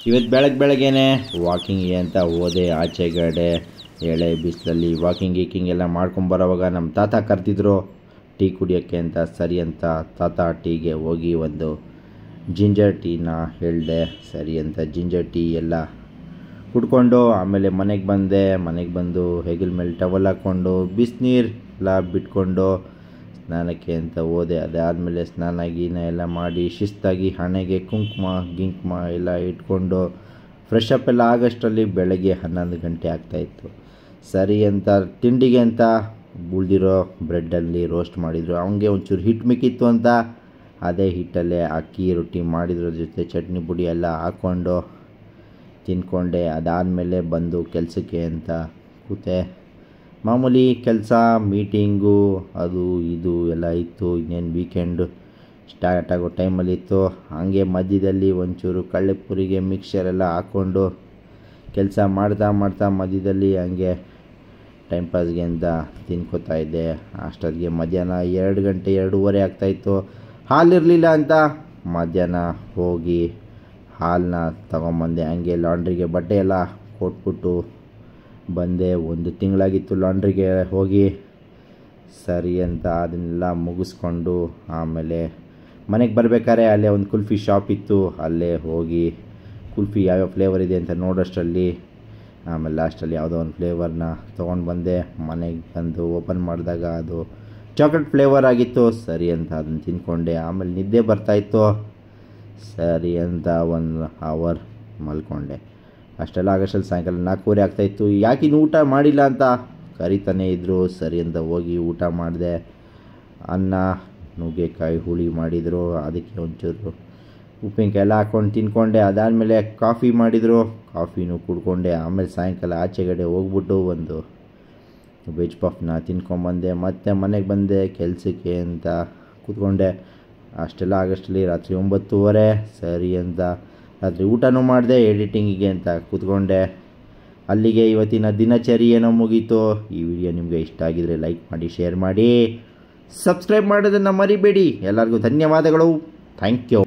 ಇವತ್ತು ಬೆಳಗ್ಗೆನೆ ವಾಕಿಂಗ್ಗೆ ಅಂತ ಹೋದೆ ಆಚೆಗಡೆ. ಎಳೆ ಬಿಸಿಲಲ್ಲಿ ವಾಕಿಂಗ್ ಎಲ್ಲ ಮಾಡ್ಕೊಂಬರೋವಾಗ ನಮ್ಮ ತಾತ ಕರೆದಿದ್ರು ಟೀ ಕುಡಿಯೋಕ್ಕೆ ಅಂತ. ಸರಿ ಅಂತ ತಾತ ಟೀಗೆ ಹೋಗಿ ಒಂದು ಜಿಂಜರ್ ಟೀನ ಹೇಳಿದೆ. ಸರಿ ಅಂತ ಜಿಂಜರ್ ಟೀ ಎಲ್ಲ ಕುಡ್ಕೊಂಡು ಆಮೇಲೆ ಮನೆಗೆ ಬಂದೆ. ಮನೆಗೆ ಬಂದು ಹೆಗಲ ಮೇಲೆ ಟವಲ್ ಹಾಕ್ಕೊಂಡು ಬಿಸಿನೀರು ಎಲ್ಲ ಬಿಟ್ಕೊಂಡು ಸ್ನಾನಕ್ಕೆ ಅಂತ ಹೋದೆ. ಅದಾದಮೇಲೆ ಸ್ನಾನ ಗೀನ ಎಲ್ಲ ಮಾಡಿ ಶಿಸ್ತಾಗಿ ಹಣೆಗೆ ಕುಂಕುಮ ಎಲ್ಲ ಇಟ್ಕೊಂಡು ಫ್ರೆಶ್ ಅಪ್ ಎಲ್ಲ ಆಗೋಷ್ಟರಲ್ಲಿ ಬೆಳಗ್ಗೆ 11 ಗಂಟೆ ಆಗ್ತಾಯಿತ್ತು. ಸರಿ ಅಂತ ತಿಂಡಿಗೆ ಅಂತ ಉಳಿದಿರೋ ಬ್ರೆಡ್ಡಲ್ಲಿ ರೋಸ್ಟ್ ಮಾಡಿದರು. ಅವನಿಗೆ ಒಂಚೂರು ಹಿಟ್ಟು ಮಿಕ್ಕಿತ್ತು ಅಂತ ಅದೇ ಹಿಟ್ಟಲ್ಲೇ ಅಕ್ಕಿ ರೊಟ್ಟಿ ಮಾಡಿದ್ರ ಜೊತೆ ಚಟ್ನಿ ಪುಡಿ ಎಲ್ಲ ಹಾಕ್ಕೊಂಡು ತಿಂದ್ಕೊಂಡೆ. ಅದಾದಮೇಲೆ ಬಂದು ಕೆಲಸಕ್ಕೆ ಅಂತ ಕೂತೆ. ಮಾಮೂಲಿ ಕೆಲಸ, ಮೀಟಿಂಗು ಅದು ಇದು ಎಲ್ಲ ಇತ್ತು. ಇನ್ನೇನು ವೀಕೆಂಡು ಸ್ಟಾರ್ಟ್ ಆಗೋ ಟೈಮಲ್ಲಿ ಇತ್ತು. ಹಾಗೆ ಮಧ್ಯದಲ್ಲಿ ಒಂಚೂರು ಕಳ್ಳೆಪುರಿಗೆ ಮಿಕ್ಸರೆಲ್ಲ ಹಾಕ್ಕೊಂಡು ಕೆಲಸ ಮಾಡ್ತಾ ಮಧ್ಯದಲ್ಲಿ ಹಂಗೆ ಟೈಮ್ ಪಾಸ್ಗೆ ಅಂತ ತಿನ್ಕೋತಾ ಇದ್ದೆ. ಅಷ್ಟೊತ್ತಿಗೆ ಮಧ್ಯಾಹ್ನ 2 ಗಂಟೆ 2:30 ಆಗ್ತಾಯಿತ್ತು. ಹಾಲಿರಲಿಲ್ಲ ಅಂತ ಮಧ್ಯಾಹ್ನ ಹೋಗಿ ಹಾಲನ್ನ ತಗೊಂಬಂದೆ. ಹಂಗೆ ಲಾಂಡ್ರಿಗೆ ಬಟ್ಟೆ ಎಲ್ಲ ಕೊಟ್ಬಿಟ್ಟು ಬಂದೆ. 1 ತಿಂಗಳಾಗಿತ್ತು ಲಾಂಡ್ರಿಗೆ ಹೋಗಿ. ಸರಿ ಅಂತ ಅದನ್ನೆಲ್ಲ ಮುಗಿಸ್ಕೊಂಡು ಆಮೇಲೆ ಮನೆಗೆ ಬರಬೇಕಾದ್ರೆ ಅಲ್ಲೇ ಒಂದು ಕುಲ್ಫಿ ಶಾಪ್ ಇತ್ತು. ಅಲ್ಲೇ ಹೋಗಿ ಕುಲ್ಫಿ ಯಾವ್ಯಾವ ಫ್ಲೇವರ್ ಇದೆ ಅಂತ ನೋಡೋಷ್ಟರಲ್ಲಿ ಆಮೇಲೆ ಲಾಸ್ಟಲ್ಲಿ ಯಾವುದೋ ಒಂದು ಫ್ಲೇವರ್ನ ತೊಗೊಂಡು ಬಂದೆ. ಮನೆಗೆ ಬಂದು ಓಪನ್ ಮಾಡಿದಾಗ ಅದು ಚಾಕ್ಲೇಟ್ ಫ್ಲೇವರ್ ಆಗಿತ್ತು. ಸರಿ ಅಂತ ಅದನ್ನು ತಿಂದ್ಕೊಂಡೆ. ಆಮೇಲೆ ನಿದ್ದೆ ಬರ್ತಾಯಿತ್ತು. ಸರಿ ಅಂತ 1 ಅವರ್ ಮಲ್ಕೊಂಡೆ. ಅಷ್ಟೆಲ್ಲ ಆಗೋಷ್ಟರಲ್ಲಿ ಸಾಯಂಕಾಲ 4:30 ಆಗ್ತಾಯಿತ್ತು. ಯಾಕಿನ್ನು ಊಟ ಮಾಡಿಲ್ಲ ಅಂತ ಕರಿತಾನೆ ಇದ್ದರು. ಸರಿ ಅಂತ ಹೋಗಿ ಊಟ ಮಾಡಿದೆ. ಅನ್ನ ನುಗ್ಗೆಕಾಯಿ ಹುಳಿ ಮಾಡಿದರು. ಅದಕ್ಕೆ ಒಂಚೂರು ಉಪ್ಪಿನಕಾಯಿ ಎಲ್ಲ ಹಾಕ್ಕೊಂಡು ತಿಂದ್ಕೊಂಡೆ. ಅದಾದಮೇಲೆ ಕಾಫಿ ಮಾಡಿದರು, ಕಾಫಿನೂ ಕುಡ್ಕೊಂಡೆ. ಆಮೇಲೆ ಸಾಯಂಕಾಲ ಆಚೆಗಡೆ ಹೋಗ್ಬಿಟ್ಟು ಒಂದು ವೆಜ್ ಪಫ್ನ ತಿನ್ಕೊಂಬಂದೆ. ಮತ್ತೆ ಮನೆಗೆ ಬಂದೆ ಕೆಲಸಕ್ಕೆ ಅಂತ ಕೂತ್ಕೊಂಡೆ. ಅಷ್ಟೆಲ್ಲ ಆಗೋಷ್ಟರಲ್ಲಿ ರಾತ್ರಿ 9:30. ಸರಿ ಅಂತ ರಾತ್ರಿ ಊಟನೂ ಮಾಡಿದೆ. ಎಡಿಟಿಂಗಿಗೆ ಅಂತ ಕೂತ್ಕೊಂಡೆ. ಅಲ್ಲಿಗೆ ಇವತ್ತಿನ ದಿನಚರಿ ಏನೋ ಮುಗೀತು. ಈ ವಿಡಿಯೋ ನಿಮಗೆ ಇಷ್ಟ ಆಗಿದರೆ ಲೈಕ್ ಮಾಡಿ, ಶೇರ್ ಮಾಡಿ, ಸಬ್ಸ್ಕ್ರೈಬ್ ಮಾಡೋದನ್ನು ಮರಿಬೇಡಿ. ಎಲ್ಲರಿಗೂ ಧನ್ಯವಾದಗಳು. Thank you.